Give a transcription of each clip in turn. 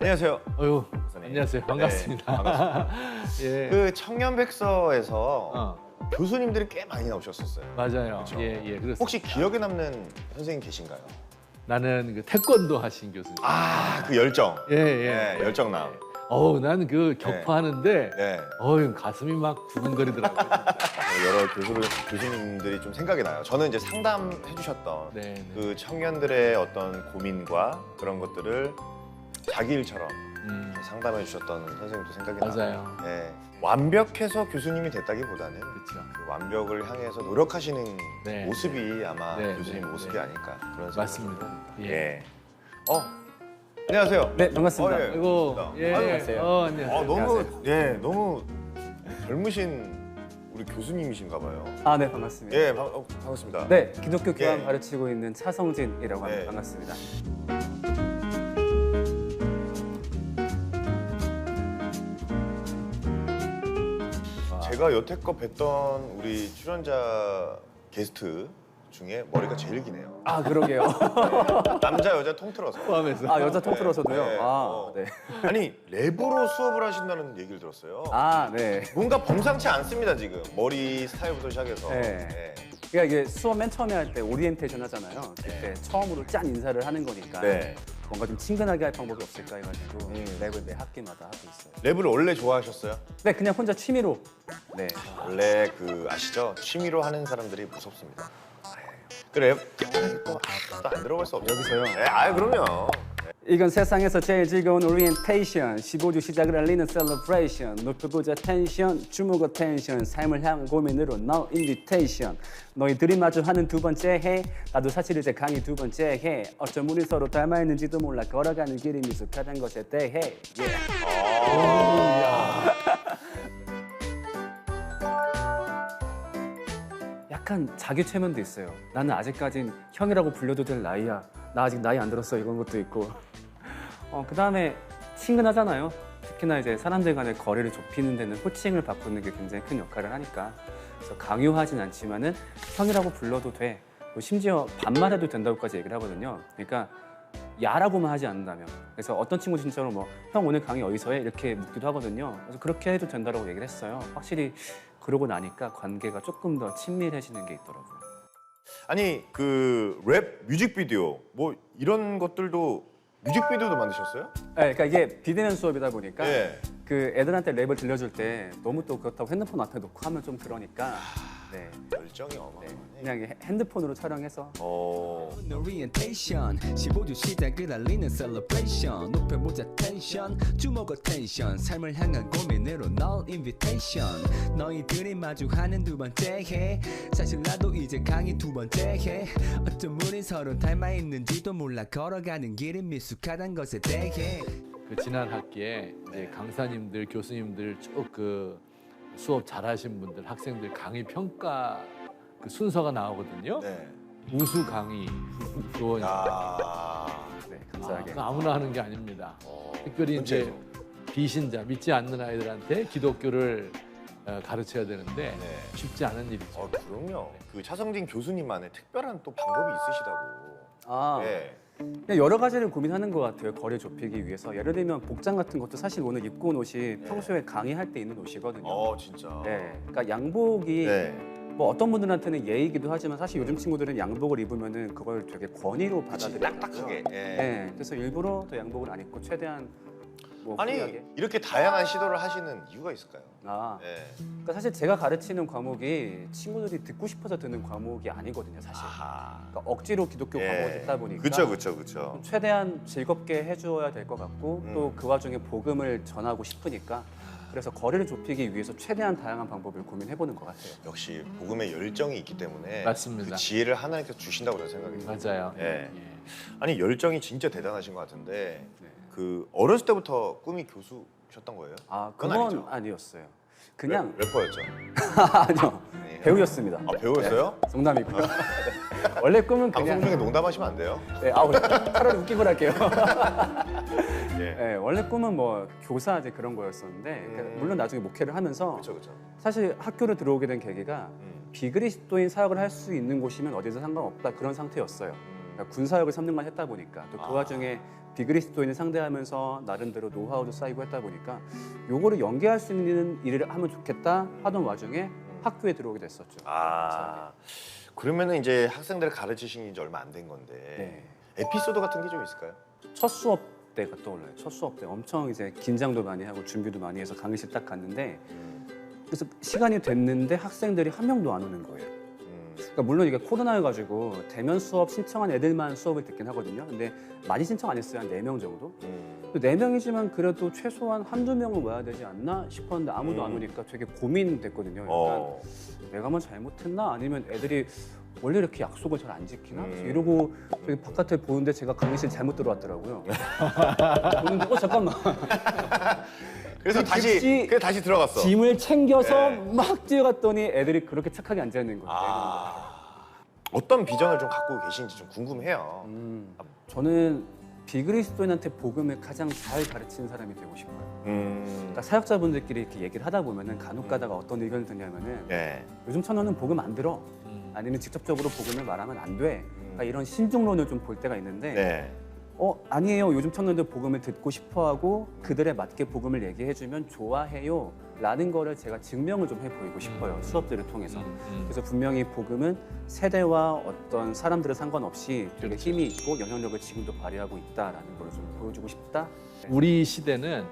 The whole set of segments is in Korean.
안녕하세요. 어유, 박사님. 안녕하세요. 반갑습니다. 네, 반갑습니다. 예. 그 청년백서에서 어, 교수님들이 꽤 많이 나오셨었어요. 맞아요. 그쵸? 예, 예. 그렇습니다. 혹시 기억에 남는 선생님 계신가요? 나는 그 태권도 하신 교수님. 아, 그 열정. 예, 예. 네, 열정남. 나는 그 격파하는데, 네. 가슴이 막 두근거리더라고요. 여러 교수님들이 좀 생각이 나요. 저는 이제 상담해 주셨던 네, 네. 그 청년들의 어떤 고민과 그런 것들을 자기 일처럼 상담해 주셨던 선생님도 생각이 나요. 맞아요. 네. 완벽해서 교수님이 됐다기보다는 그렇죠. 그 완벽을 향해서 노력하시는 네, 모습이 아마 네, 교수님 네, 모습이 네. 아닐까 그런 생각이 맞습니다. 듭니다. 예. 예. 안녕하세요. 네, 반갑습니다. 예. 아이고, 예. 안녕하세요. 안녕하세요. 너무 젊으신 우리 교수님이신가 봐요. 아, 네, 반갑습니다. 예, 반갑습니다. 네, 기독교 교황 예. 가르치고 있는 차성진이라고 합니다. 네. 반갑습니다. 제가 여태껏 뵀던 우리 출연자 게스트 중에 머리가 제일 기네요. 아, 그러게요. 남자 여자 통틀어서. 포함해서. 아, 여자 통틀어서도요? 네. 아, 네. 아니 랩으로 수업을 하신다는 얘기를 들었어요. 아, 네. 뭔가 범상치 않습니다 지금. 머리 스타일부터 시작해서. 네. 그러니까 이게 수업 맨 처음에 할 때 오리엔테이션 하잖아요. 그때 처음으로 짠 인사를 하는 거니까 네. 뭔가 좀 친근하게 할 방법이 없을까 해가지고 음. 랩을 매 학기마다 하고 있어요. 랩을 원래 좋아하셨어요? 네, 그냥 혼자 취미로. 네. 원래 그 아시죠? 취미로 하는 사람들이 무섭습니다. 그래 또안 들어갈 수 없죠. 여기서요? 네, 그럼요. 이건 세상에서 제일 즐거운 오리엔테이션 15주 시작을 알리는 셀러브레이션 높여보자 텐션 주목어 텐션 삶을 향한 고민으로 No invitation 너희들이 마주하는 두 번째 해 나도 사실 이제 강의 두 번째 해 어쩜 우리 서로 닮아있는지도 몰라 걸어가는 길이 미숙하단 것에 대해 약간 자기 최면도 있어요. 나는 아직까진 형이라고 불려도 될 나이야. 나 아직 나이 안 들었어 이런 것도 있고 그 다음에 친근하잖아요. 특히나 이제 사람들 간의 거리를 좁히는 데는 호칭을 바꾸는 게 굉장히 큰 역할을 하니까 그래서 강요하진 않지만은 형이라고 불러도 돼. 뭐 심지어 반말해도 된다고까지 얘기를 하거든요. 그러니까 야라고만 하지 않는다면. 그래서 어떤 친구 진짜로 뭐 형 오늘 강의 어디서 해? 이렇게 묻기도 하거든요. 그래서 그렇게 해도 된다고 얘기를 했어요. 확실히 그러고 나니까 관계가 조금 더 친밀해지는 게 있더라고요. 아니 그 랩 뮤직비디오 뭐 이런 것들도 뮤직비디오도 만드셨어요? 네, 그러니까 이게 비대면 수업이다 보니까 네. 그 애들한테 랩을 들려줄 때 너무 또 그렇다고 핸드폰 앞에 놓고 하면 좀 그러니까 네, 열정이 어마어마하네. 그냥 핸드폰으로 촬영해서 오리엔테이션 15주 시작을 알리는 셀러브레이션 높여보자 텐션 주목어 텐션 삶을 향한 고민으로 No invitation 너희들이 마주하는 두 번째 해 사실 나도 이제 강의 두 번째 해 어쩜 우린 서로 닮아있는지도 몰라 걸어가는 길이 미숙하단 것에 대해 그 지난 학기에 이제 강사님들, 교수님들 쭉 그 수업 잘하신 분들, 학생들 강의 평가 그 순서가 나오거든요. 네. 우수 강의 또 야. 네, 감사하게 그거 아무나 하는 게 아닙니다. 특별히 이제 전체적으로. 비신자, 믿지 않는 아이들한테 기독교를 가르쳐야 되는데 네. 쉽지 않은 일이죠. 그럼요. 그 차성진 교수님만의 특별한 또 방법이 있으시다고. 아, 네. 그냥 여러 가지를 고민하는 것 같아요. 거리를 좁히기 위해서. 예를 들면 복장 같은 것도 사실 오늘 입고 온 옷이 평소에 강의할 때 입는 옷이거든요. 진짜. 네, 그러니까 양복이 네. 뭐 어떤 분들한테는 예의이기도 하지만 사실 요즘 친구들은 양복을 입으면은 그걸 되게 권위로 받아들여요. 딱딱하게. 예. 네, 그래서 일부러 또 양복을 안 입고 최대한 뭐 아니 후리하게. 이렇게 다양한 시도를 하시는 이유가 있을까요? 아, 네. 그러니까 사실 제가 가르치는 과목이 친구들이 듣고 싶어서 듣는 과목이 아니거든요, 사실. 아하. 그러니까 억지로 기독교 과목을 듣다 보니까 그쵸. 최대한 즐겁게 해줘야 될 것 같고 음. 또 그 와중에 복음을 전하고 싶으니까 그래서 거리를 좁히기 위해서 최대한 다양한 방법을 고민해보는 것 같아요. 역시 복음의 열정이 있기 때문에 맞습니다. 그 지혜를 하나님께서 주신다고 저는 생각이 듭니다. 맞아요. 예. 아니 열정이 진짜 대단하신 것 같은데 네. 그 어렸을 때부터 꿈이 교수셨던 거예요? 아, 그건 그건 아니죠. 아니었어요. 그냥 래퍼였죠. 아니요, 네. 배우였습니다. 아 배우였어요? 농담이고요. 원래 꿈은 방송 그냥 중에 농담하시면 안 돼요. 네, 차라리 웃기고 할게요. 예. 네, 원래 꿈은 뭐 교사 이제 그런 거였었는데 물론 나중에 목회를 하면서 그렇죠. 사실 학교를 들어오게 된 계기가 비그리스도인 사역을 할 수 있는 곳이면 어디서 상관없다 그런 상태였어요. 그러니까 군 사역을 3년간 했다 보니까 또 그 와중에 비그리스도인을 상대하면서 나름대로 노하우도 쌓이고 했다 보니까 요거를 연계할 수 있는 일을 하면 좋겠다 하던 와중에 학교에 들어오게 됐었죠. 아, 그러면은 이제 학생들을 가르치신 지 얼마 안 된 건데 네. 에피소드 같은 게 좀 있을까요? 첫 수업 때가 떠올라요. 첫 수업 때 엄청 이제 긴장도 많이 하고 준비도 많이 해서 강의실 딱 갔는데 그래서 시간이 됐는데 학생들이 한 명도 안 오는 거예요. 그러니까 물론 이게 코로나여가지고 대면 수업 신청한 애들만 수업을 듣긴 하거든요. 근데 많이 신청 안 했어요. 한 4명 정도. 4명이지만 그래도 최소한 한두 명은 와야 되지 않나 싶었는데 아무도 안 오니까 되게 고민됐거든요. 약간 내가 뭐 잘못했나? 아니면 애들이 원래 이렇게 약속을 잘 안 지키나? 이러고 저기 바깥에 보는데 제가 강의실 잘못 들어왔더라고요. 보는데 잠깐만. 그래서 다시 들어갔어. 짐을 챙겨서 네. 막 뛰어갔더니 애들이 그렇게 착하게 앉아 있는 거예요. 어떤 비전을 좀 갖고 계신지 좀 궁금해요. 저는 비그리스도인한테 복음을 가장 잘 가르치는 사람이 되고 싶어요. 그러니까 사역자분들끼리 이렇게 얘기를 하다 보면은 간혹 가다가 어떤 의견을 듣냐면은 네. 요즘 천원은 복음 안 들어. 아니면 직접적으로 복음을 말하면 안 돼. 그러니까 이런 신중론을 좀 볼 때가 있는데 네. 아니에요. 요즘 청년들 복음을 듣고 싶어하고 그들에 맞게 복음을 얘기해주면 좋아해요. 라는 거를 제가 증명을 좀 해보이고 싶어요. 수업들을 통해서. 그래서 분명히 복음은 세대와 어떤 사람들에 상관없이 되게 그렇죠. 힘이 있고 영향력을 지금도 발휘하고 있다라는 걸 좀 보여주고 싶다. 우리 시대는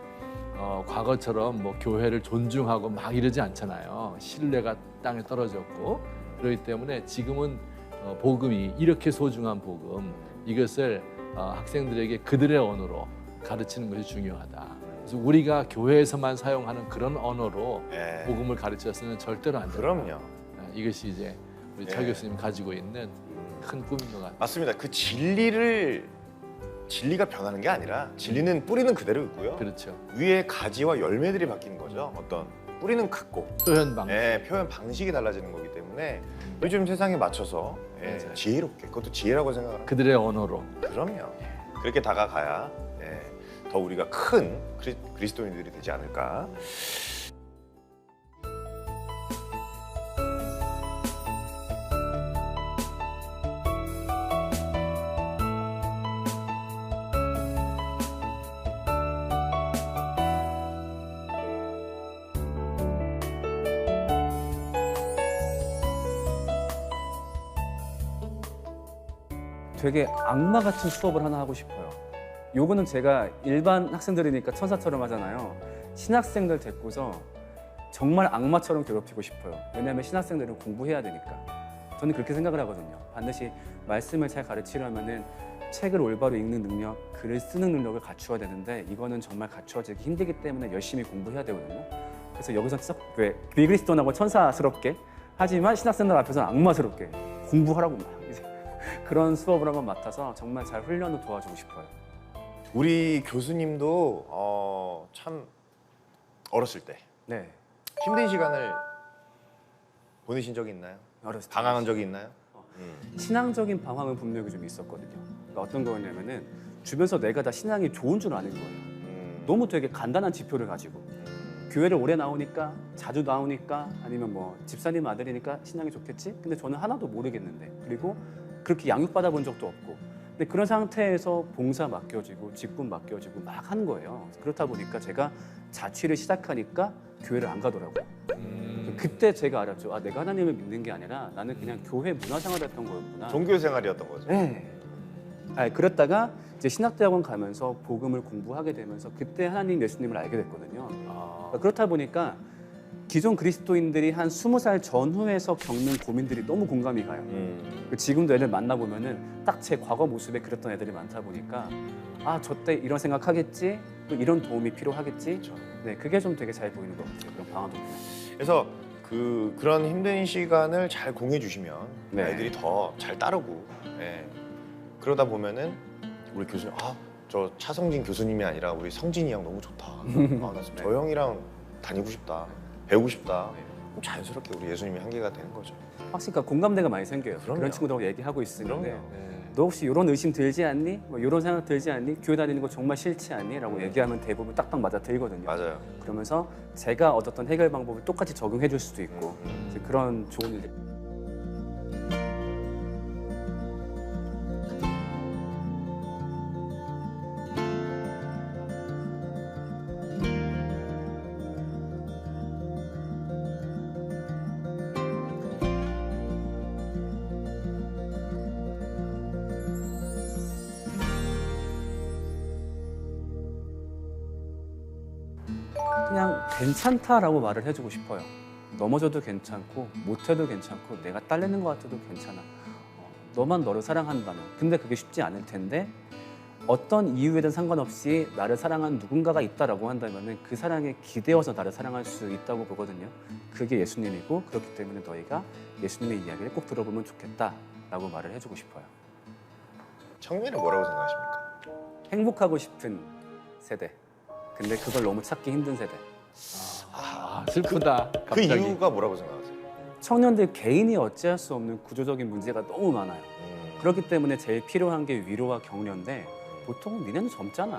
과거처럼 뭐 교회를 존중하고 막 이러지 않잖아요. 신뢰가 땅에 떨어졌고 그렇기 때문에 지금은 복음이 이렇게 소중한 복음 이것을 학생들에게 그들의 언어로 가르치는 것이 중요하다. 그래서 우리가 교회에서만 사용하는 그런 언어로 네. 복음을 가르쳐서는 절대로 안 된다. 그럼요. 이것이 이제 우리 차 네. 교수님 가지고 있는 큰 꿈인 것 같아요. 맞습니다. 그 진리가 변하는 게 아니라 진리는 뿌리는 그대로 있고요. 그렇죠. 위에 가지와 열매들이 바뀌는 거죠. 어떤 뿌리는 같고 표현 방식. 표현 방식이 달라지는 거기 때문에 요즘 세상에 맞춰서 맞아요. 지혜롭게 그것도 지혜라고 생각을 합니다. 그들의 언어로. 그럼요. 그렇게 다가가야 더 우리가 큰 그리스도인들이 되지 않을까. 되게 악마 같은 수업을 하나 하고 싶어요. 요거는 제가 일반 학생들이니까 천사처럼 하잖아요. 신학생들 데리고서 정말 악마처럼 괴롭히고 싶어요. 왜냐하면 신학생들은 공부해야 되니까. 저는 그렇게 생각을 하거든요. 반드시 말씀을 잘 가르치려면은 책을 올바로 읽는 능력, 글을 쓰는 능력을 갖추어야 되는데 이거는 정말 갖추어지기 힘들기 때문에 열심히 공부해야 되거든요. 그래서 여기서 비그리스도인하고 천사스럽게 하지만 신학생들 앞에서는 악마스럽게 공부하라고 막 이제 그런 수업을 한번 맡아서 정말 잘 훈련을 도와주고 싶어요. 우리 교수님도 참 어렸을 때 네, 힘든 시간을 보내신 적이 있나요? 어렸을 때 방황한 적이 있나요? 신앙적인 방황은 분명히 좀 있었거든요. 그러니까 어떤 거였냐면은 주변에서 내가 다 신앙이 좋은 줄 아는 거예요. 너무 되게 간단한 지표를 가지고 교회를 오래 나오니까 자주 나오니까 아니면 뭐 집사님 아들이니까 신앙이 좋겠지? 근데 저는 하나도 모르겠는데 그리고 그렇게 양육받아 본 적도 없고 근데 그런 상태에서 봉사 맡겨지고 직분 맡겨지고 막 한 거예요. 그렇다 보니까 제가 자취를 시작하니까 교회를 안 가더라고요. 그때 제가 알았죠. 아, 내가 하나님을 믿는 게 아니라 나는 그냥 교회 문화생활했던 거였구나. 종교 생활이었던 거죠. 네. 그랬다가 이제 신학대학원 가면서 복음을 공부하게 되면서 그때 하나님 예수님을 알게 됐거든요. 그렇다 보니까 기존 그리스도인들이 한 20살 전후에서 겪는 고민들이 너무 공감이 가요. 지금도 애들 만나보면은 딱 제 과거 모습에 그랬던 애들이 많다 보니까 아, 저 때 이런 생각하겠지? 또 이런 도움이 필요하겠지? 그렇죠. 네, 그게 좀 되게 잘 보이는 것 같아요. 그런 방황도. 그래서 그런 힘든 시간을 잘 공유해 주시면 네. 아이들이 더 잘 따르고 그러다 보면은 우리 교수님 저 차성진 교수님이 아니라 우리 성진이 형 너무 좋다. 나 저 형이랑 다니고 싶다. 배우고 싶다. 그럼 자연스럽게 우리 예수님이 한계가 되는 거죠. 확실히 그러니까 공감대가 많이 생겨요. 그럼요. 그런 친구들하고 얘기하고 있으면 그럼요. 너 혹시 이런 의심 들지 않니? 뭐 이런 생각 들지 않니? 교회 다니는 거 정말 싫지 않니? 라고 얘기하면 대부분 딱딱 맞아 들거든요. 맞아요. 그러면서 제가 얻었던 해결 방법을 똑같이 적용해 줄 수도 있고 그래서 그런 좋은 일들. 그냥 괜찮다라고 말을 해주고 싶어요. 넘어져도 괜찮고 못해도 괜찮고 내가 딸리는 것 같아도 괜찮아. 너만 너를 사랑한다면. 근데 그게 쉽지 않을 텐데 어떤 이유에든 상관없이 나를 사랑한 누군가가 있다라고 한다면 그 사랑에 기대어서 나를 사랑할 수 있다고 보거든요. 그게 예수님이고 그렇기 때문에 너희가 예수님의 이야기를 꼭 들어보면 좋겠다라고 말을 해주고 싶어요. 청년은 뭐라고 생각하십니까? 행복하고 싶은 세대. 근데 그걸 너무 찾기 힘든 세대. 슬프다. 그 갑자기. 이유가 뭐라고 생각하세요? 청년들 개인이 어찌할 수 없는 구조적인 문제가 너무 많아요. 그렇기 때문에 제일 필요한 게 위로와 격려인데 보통은 니네는 젊잖아.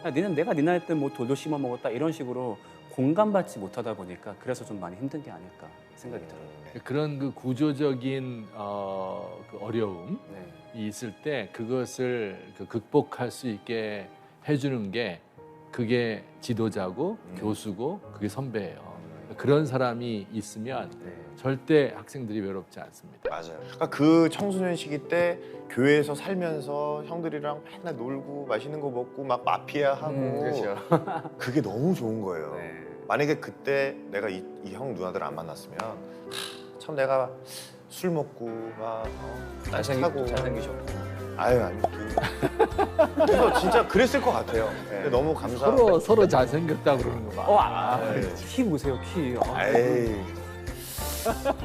야, 니는 내가 네 나이 때 뭐 돌도 심어 먹었다 이런 식으로 공감받지 못하다 보니까 그래서 좀 많이 힘든 게 아닐까 생각이 들어요. 그런 그 구조적인 그 어려움이 네. 있을 때 그것을 그 극복할 수 있게 해주는 게 그게 지도자고 교수고 그게 선배예요. 그런 사람이 있으면 절대 학생들이 외롭지 않습니다. 맞아요. 그러니까 그 청소년 시기 때 교회에서 살면서 형들이랑 맨날 놀고 맛있는 거 먹고 막 마피아 하고 그렇죠. 그게 너무 좋은 거예요. 네. 만약에 그때 내가 이 형 누나들 안 만났으면 참 내가 술 먹고 막 하고 잘생기셨고. 아유 아니 그래서 진짜 그랬을 것 같아요. 근데 너무 감사하고 서로 잘생겼다 그러는 거 봐. 키 보세요, 키. 에이.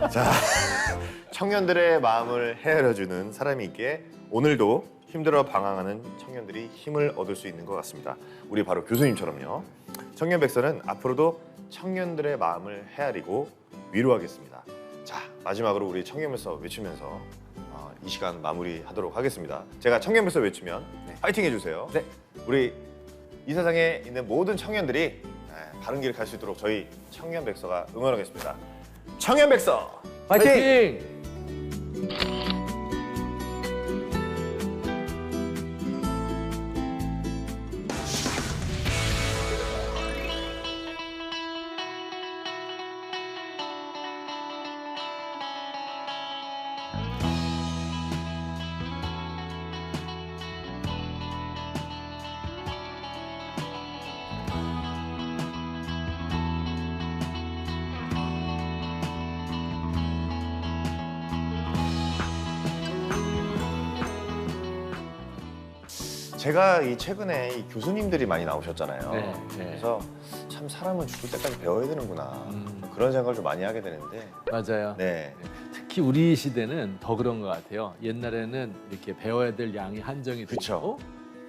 자, 청년들의 마음을 헤아려주는 사람이 있기에 오늘도 힘들어 방황하는 청년들이 힘을 얻을 수 있는 것 같습니다. 우리 바로 교수님처럼요. 청년백서는 앞으로도 청년들의 마음을 헤아리고 위로하겠습니다. 자, 마지막으로 우리 청년백서 외치면서 이 시간 마무리하도록 하겠습니다. 제가 청년백서 외치면 파이팅 해주세요. 네. 우리 이 세상에 있는 모든 청년들이 바른 길 갈 수 있도록 저희 청년백서가 응원하겠습니다. 청년백서 파이팅! 제가 이 최근에 이 교수님들이 많이 나오셨잖아요. 네, 네. 그래서 참 사람은 죽을 때까지 배워야 되는구나 그런 생각을 좀 많이 하게 되는데 맞아요. 네. 특히 우리 시대는 더 그런 것 같아요. 옛날에는 이렇게 배워야 될 양이 한정이 그쵸. 되고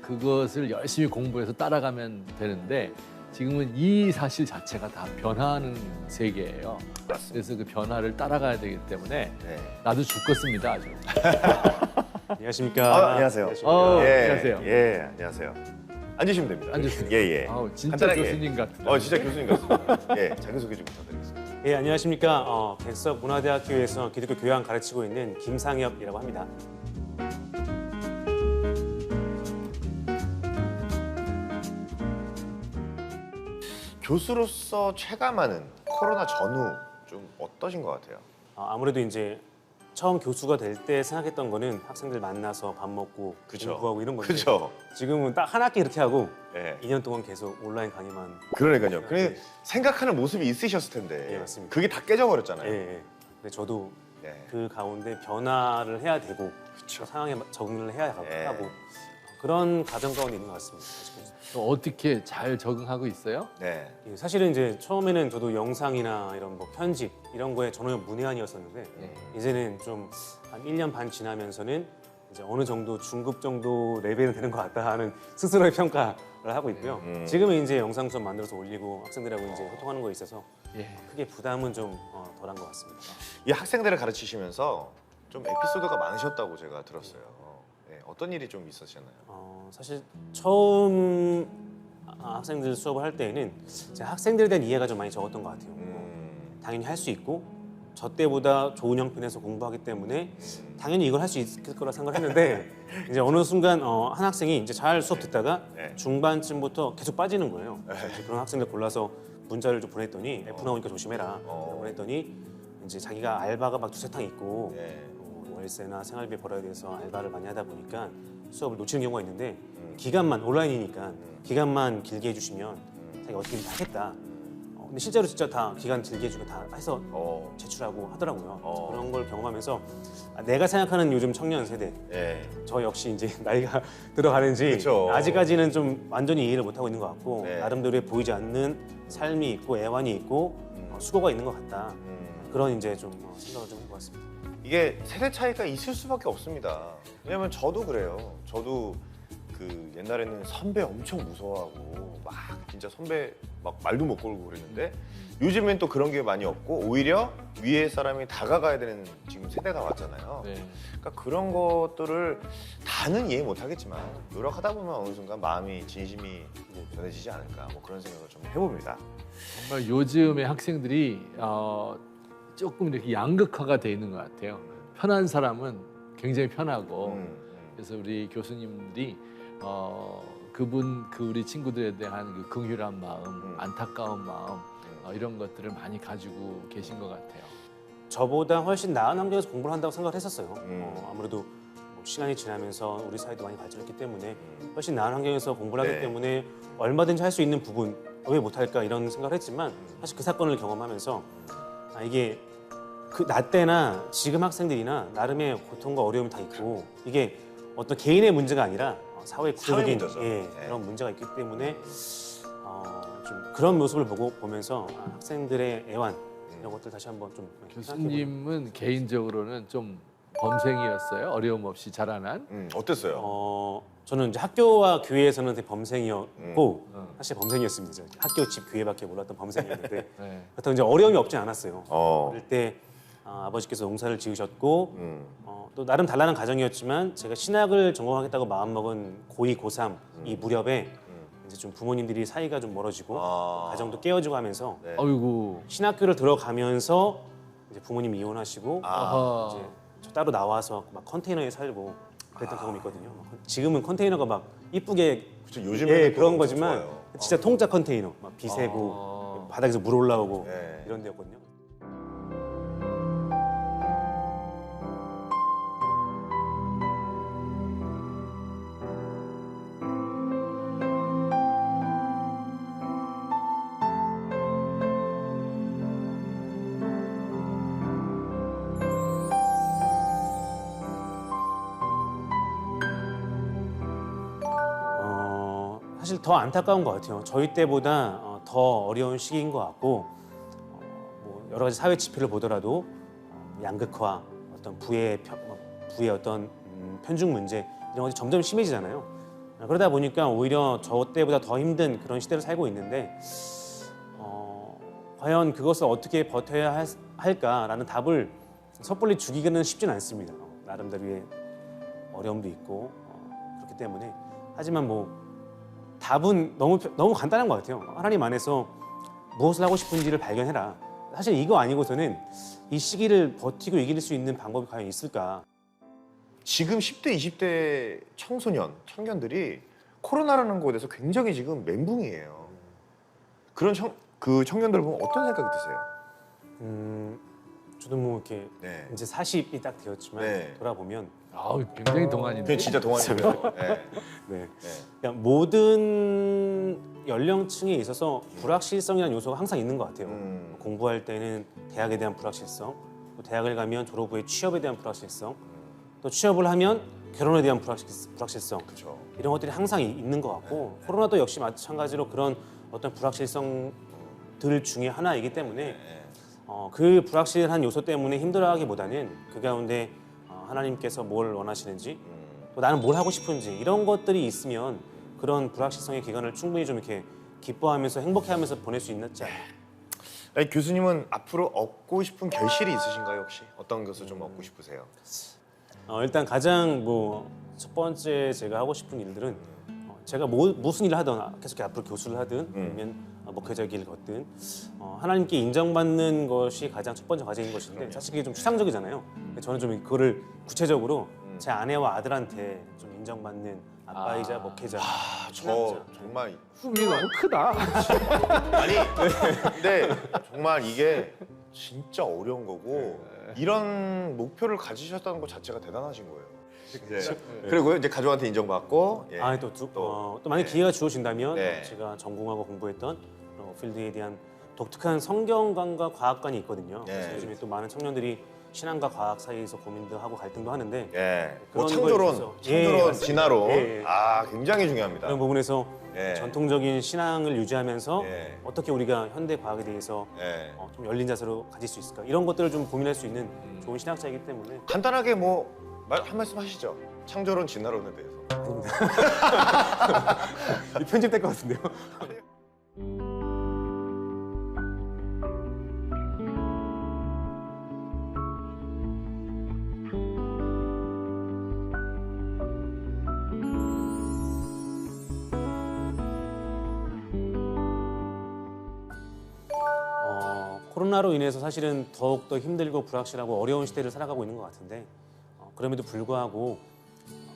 그것을 열심히 공부해서 따라가면 되는데 지금은 이 사실 자체가 다 변화하는 세계예요. 맞습니다. 그래서 그 변화를 따라가야 되기 때문에 네. 나도 죽겠습니다. 아주. 안녕하십니까. 안녕하세요. 안녕하세요. 예, 안녕하세요. 앉으시면 됩니다. 앉으세요. 예. 아우, 진짜 간단하게. 교수님 같은. 진짜 교수님 같습니다. 예, 자기소개 좀 부탁드리겠습니다. 예, 안녕하십니까. 백석문화대학교에서 기독교 교양 가르치고 있는 김상엽이라고 합니다. 교수로서 체감하는 코로나 전후 좀 어떠신 것 같아요? 아무래도 이제 처음 교수가 될 때 생각했던 거는 학생들 만나서 밥 먹고 그쵸. 공부하고 이런 건데 그죠? 지금은 딱 한 학기 이렇게 하고 예. 2년 동안 계속 온라인 강의만. 그러니까요. 네. 생각하는 모습이 있으셨을 텐데 예, 맞습니다. 그게 다 깨져버렸잖아요. 예. 근데 저도 네. 그 가운데 변화를 해야 되고 그쵸. 상황에 적응을 해야 예. 하고 그런 과정 가운데 있는 것 같습니다. 어떻게 잘 적응하고 있어요? 네. 예, 사실은 이제 처음에는 저도 영상이나 이런 뭐 편집 이런 거에 전혀 문외한이었었는데 이제는 좀 한 1년 반 지나면서는 이제 어느 정도 중급 정도 레벨은 되는 것 같다 하는 스스로의 평가를 하고 있고요. 지금은 이제 영상 좀 만들어서 올리고 학생들하고 이제 소통하는 거에 있어서 예. 크게 부담은 좀 덜한 것 같습니다. 이 학생들을 가르치시면서 좀 에피소드가 많으셨다고 제가 들었어요. 네, 어떤 일이 좀 있으셨나요? 사실 처음 학생들 수업을 할 때에는 제가 학생들에 대한 이해가 좀 많이 적었던 것 같아요. 당연히 할 수 있고 저 때보다 좋은 형편에서 공부하기 때문에 당연히 이걸 할 수 있을 거라 생각했는데 이제 어느 순간 한 학생이 이제 잘 수업 듣다가 네. 중반쯤부터 계속 빠지는 거예요. 이제 그런 학생들 골라서 문자를 좀 보냈더니 F 나오니까 조심해라 보냈더니 이제 자기가 알바가 막 두세 탕 있고 네. 월세나 생활비 벌어야 돼서 알바를 많이 하다 보니까 수업을 놓치는 경우가 있는데 기간만 온라인이니까 기간만 길게 해주시면 자기가 어떻게든 하겠다 근데 실제로 진짜 다 기간 길게 해주고 다 해서 어. 제출하고 하더라고요. 어. 그런 걸 경험하면서 내가 생각하는 요즘 청년 세대, 예. 저 역시 이제 나이가 들어가는지 그쵸. 아직까지는 좀 완전히 이해를 못하고 있는 것 같고 네. 나름대로의 보이지 않는 삶이 있고 애환이 있고 수고가 있는 것 같다. 그런 이제 좀 생각을 좀 해봤습니다. 이게 세대 차이가 있을 수밖에 없습니다. 왜냐면 저도 그래요. 저도 그 옛날에는 선배 엄청 무서워하고 막 진짜 선배 막 말도 못 걸고 그랬는데 요즘엔 또 그런 게 많이 없고 오히려 위에 사람이 다가가야 되는 지금 세대가 왔잖아요. 네. 그러니까 그런 것들을 다는 이해 못 하겠지만 노력하다 보면 어느 순간 마음이 진심이 전해지지 않을까 뭐 그런 생각을 좀 해봅니다. 정말 요즘의 학생들이 조금 이렇게 양극화가 돼 있는 것 같아요. 편한 사람은 굉장히 편하고 그래서 우리 교수님들이 그 우리 친구들에 대한 그 긍휼한 마음, 안타까운 마음 이런 것들을 많이 가지고 계신 것 같아요. 저보다 훨씬 나은 환경에서 공부를 한다고 생각을 했었어요. 아무래도 뭐 시간이 지나면서 우리 사회도 많이 발전했기 때문에 훨씬 나은 환경에서 공부를 네. 하기 때문에 얼마든지 할 수 있는 부분 왜 못할까 이런 생각을 했지만 사실 그 사건을 경험하면서 이게 그 나 때나 지금 학생들이나 나름의 고통과 어려움이 다 있고 이게 어떤 개인의 문제가 아니라 사회 구조적인 문제죠. 예, 네. 그런 문제가 있기 때문에 좀 그런 모습을 보면서 학생들의 애환 이런 것들 다시 한번 좀 교수님은 개인적으로는 좀 범생이었어요. 어려움 없이 자라난. 어땠어요? 저는 이제 학교와 교회에서는 되게 범생이었고 사실 범생이었습니다. 학교, 집, 교회밖에 몰랐던 범생이었는데 네. 그렇다고 이제 어려움이 없진 않았어요. 어. 어릴 때 아버지께서 농사를 지으셨고 또 나름 단란한 가정이었지만 제가 신학을 전공하겠다고 마음먹은 고2, 고3 이 무렵에 이제 좀 부모님들이 사이가 좀 멀어지고 가정도 깨어지고 하면서 네. 아이고. 신학교를 들어가면서 이제 부모님 이혼하시고 아하. 이제 저 따로 나와서 막 컨테이너에 살고 그랬던 경험이 있거든요. 지금은 컨테이너가 막 이쁘게 그쵸, 요즘에는 예, 또 그런 엄청 거지만 좋아요. 진짜 통짜 컨테이너 막 비 새고 바닥에서 물 올라오고 네. 이런 데였거든요. 사실 더 안타까운 것 같아요. 저희 때보다 더 어려운 시기인 것 같고 뭐 여러 가지 사회 지표를 보더라도 양극화, 어떤 부의 어떤 편중 문제 이런 것이 점점 심해지잖아요. 그러다 보니까 오히려 저 때보다 더 힘든 그런 시대를 살고 있는데 과연 그것을 어떻게 버텨야 할까라는 답을 섣불리 주기는 쉽지는 않습니다. 나름대로의 어려움도 있고 그렇기 때문에 하지만 뭐 답은 너무 간단한 것 같아요. 하나님 안에서 무엇을 하고 싶은지를 발견해라. 사실 이거 아니고서는 이 시기를 버티고 이길 수 있는 방법이 과연 있을까? 지금 10대, 20대 청년들이 코로나라는 것에 대해서 굉장히 지금 멘붕이에요. 그 청년들 보면 어떤 생각이 드세요? 저도 뭐 이렇게 네. 이제 40이 딱 되었지만 네. 돌아보면 굉장히 동안인데. 그게 진짜 동안이고요. 네. 네. 네. 그냥 모든 연령층에 있어서 불확실성이라는 요소가 항상 있는 것 같아요. 공부할 때는 대학에 대한 불확실성, 또 대학을 가면 졸업 후에 취업에 대한 불확실성, 또 취업을 하면 결혼에 대한 불확실성 그렇죠. 이런 것들이 항상 있는 것 같고 코로나도 역시 마찬가지로 그런 어떤 불확실성들 중에 하나이기 때문에 그 불확실한 요소 때문에 힘들어하기보다는 그 가운데 하나님께서 뭘 원하시는지 또 나는 뭘 하고 싶은지 이런 것들이 있으면 그런 불확실성의 기간을 충분히 좀 이렇게 기뻐하면서 행복해하면서 보낼 수 있지 않을까. 아니, 교수님은 앞으로 얻고 싶은 결실이 있으신가요 혹시? 어떤 것을 좀 얻고 싶으세요? 일단 가장 첫 번째 제가 하고 싶은 일들은 제가 무슨 일을 하든 계속 앞으로 교수를 하든 아니면 목회자 길을 걷든 하나님께 인정받는 것이 가장 첫 번째 과제인 것인데 사실 그게 좀 추상적이잖아요. 저는 좀 그거를 구체적으로 제 아내와 아들한테 좀 인정받는 아빠이자 목회자. 저 정말 꿈이 너무 크다. 아니 근데 정말 이게 진짜 어려운 거고 이런 목표를 가지셨다는 것 자체가 대단하신 거예요. 그리고 이제 가족한테 인정받고 또 만약 기회가 주어진다면 네. 제가 전공하고 공부했던 필드에 대한 독특한 성경관과 과학관이 있거든요. 예. 그래서 요즘에 또 많은 청년들이 신앙과 과학 사이에서 고민도 하고 갈등도 하는데 예. 뭐 그런 거에 창조론, 있어서- 창조론, 맞습니다. 진화론. 예. 아, 굉장히 중요합니다. 그런 부분에서 예. 전통적인 신앙을 유지하면서 예. 어떻게 우리가 현대 과학에 대해서 예. 좀 열린 자세로 가질 수 있을까 이런 것들을 좀 고민할 수 있는 좋은 신학자이기 때문에 간단하게 뭐 한 말씀 하시죠. 창조론, 진화론에 대해서. 이 편집될 것 같은데요. 코로나로 인해서 사실은 더욱더 힘들고 불확실하고 어려운 시대를 살아가고 있는 것 같은데 그럼에도 불구하고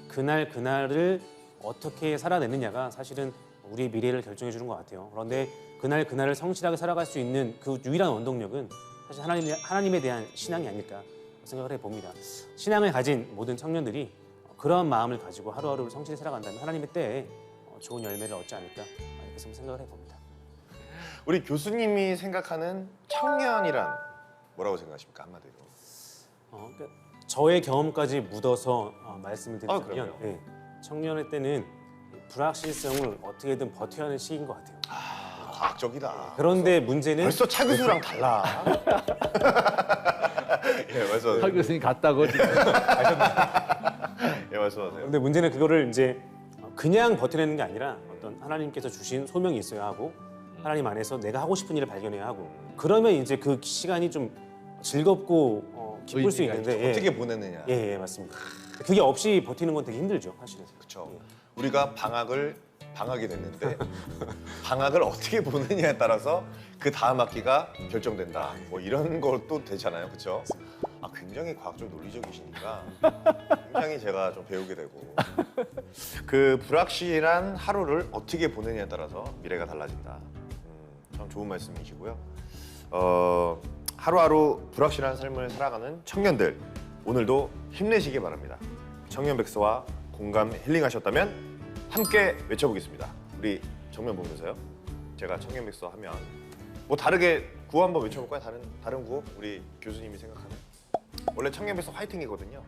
그날 그날을 어떻게 살아내느냐가 사실은 우리의 미래를 결정해 주는 것 같아요. 그런데 그날 그날을 성실하게 살아갈 수 있는 그 유일한 원동력은 사실 하나님에 대한 신앙이 아닐까 생각을 해봅니다. 신앙을 가진 모든 청년들이 그러한 마음을 가지고 하루하루를 성실히 살아간다면 하나님의 때에 좋은 열매를 얻지 않을까 이렇게 생각을 해봅니다. 우리 교수님이 생각하는 청년이란 뭐라고 생각하십니까? 한마디로. 그러니까 저의 경험까지 묻어서 말씀을 드리자면 그럼요. 예, 청년의 때는 불확실성을 어떻게든 버텨야 하는 시기인 것 같아요. 아, 과학적이다. 그런데 문제는 벌써 차 교수랑 달라. 예, 말씀하세요. 박 교수님 같다고 지금. 예, 말씀하세요. 그런데 문제는 그거를 이제 그냥 버텨내는 게 아니라 어떤 하나님께서 주신 소명이 있어야 하고 하나님 안에서 내가 하고 싶은 일을 발견해야 하고 그러면 이제 그 시간이 좀 즐겁고 기쁠 수 의미가 있는데 어떻게 보내느냐. 예, 맞습니다. 그게 없이 버티는 건 되게 힘들죠, 사실은. 그렇죠. 우리가 방학이 됐는데 방학을 어떻게 보느냐에 따라서 그 다음 학기가 결정된다. 뭐 이런 것도 되잖아요, 그렇죠? 아, 굉장히 과학적 논리적이시니까 굉장히 제가 좀 배우게 되고 그 불확실한 하루를 어떻게 보느냐에 따라서 미래가 달라진다. 참 좋은 말씀이시고요. 하루하루 불확실한 삶을 살아가는 청년들 오늘도 힘내시기 바랍니다. 청년백서와 공감 힐링하셨다면 함께 외쳐보겠습니다. 우리 정면 보면서요. 제가 청년백서 하면 뭐 다르게 구호 한번 외쳐볼까요? 다른 구호? 우리 교수님이 생각하는 원래 청년백서 화이팅이거든요.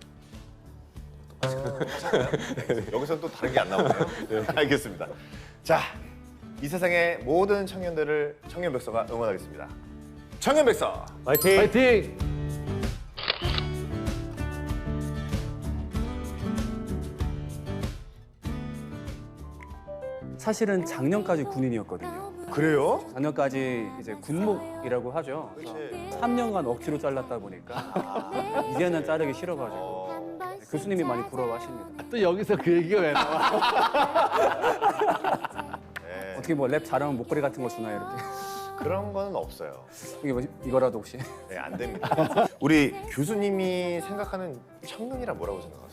여기서 또 다른 게 안 나오네요. 알겠습니다. 자, 이 세상의 모든 청년들을 청년백서가 응원하겠습니다. 청년백서 화이팅! 파이팅! 사실은 작년까지 군인이었거든요. 그래요? 작년까지 이제 군목이라고 하죠. 그래서 3년간 억지로 잘랐다 보니까 이제는 자르기 싫어가지고 교수님이 많이 부러워하십니다. 또 여기서 그 얘기가 왜 나와? 네, 어떻게 뭐 랩 잘하면 목걸이 같은 거 주나요 이렇게? 그런 거는 없어요. 이게 뭐 이거라도 혹시? 네, 안 됩니다. 우리 교수님이 생각하는 청년이란 뭐라고 생각하세요?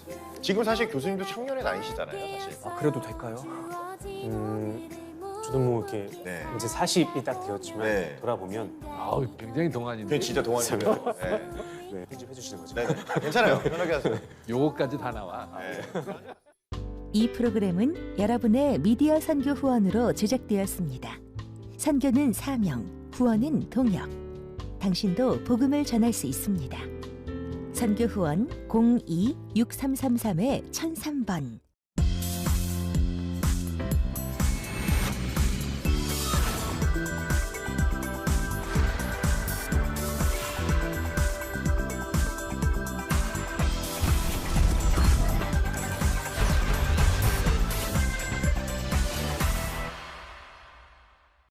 지금 사실 교수님도 청년의 나이시잖아요, 사실. 아 그래도 될까요? 저도 뭐 이렇게 네. 이제 40이 딱 되었지만 네. 돌아보면 아우, 굉장히 동안인데. 그게 진짜 동안이에요. 네. 네, 편집해 주시는 거죠. 네, 괜찮아요. 편하게 하세요. 요거까지 다 나와. 네. 이 프로그램은 여러분의 미디어 선교 후원으로 제작되었습니다. 선교는 사명, 후원은 동역. 당신도 복음을 전할 수 있습니다. 선교 후원 02-6333-1003번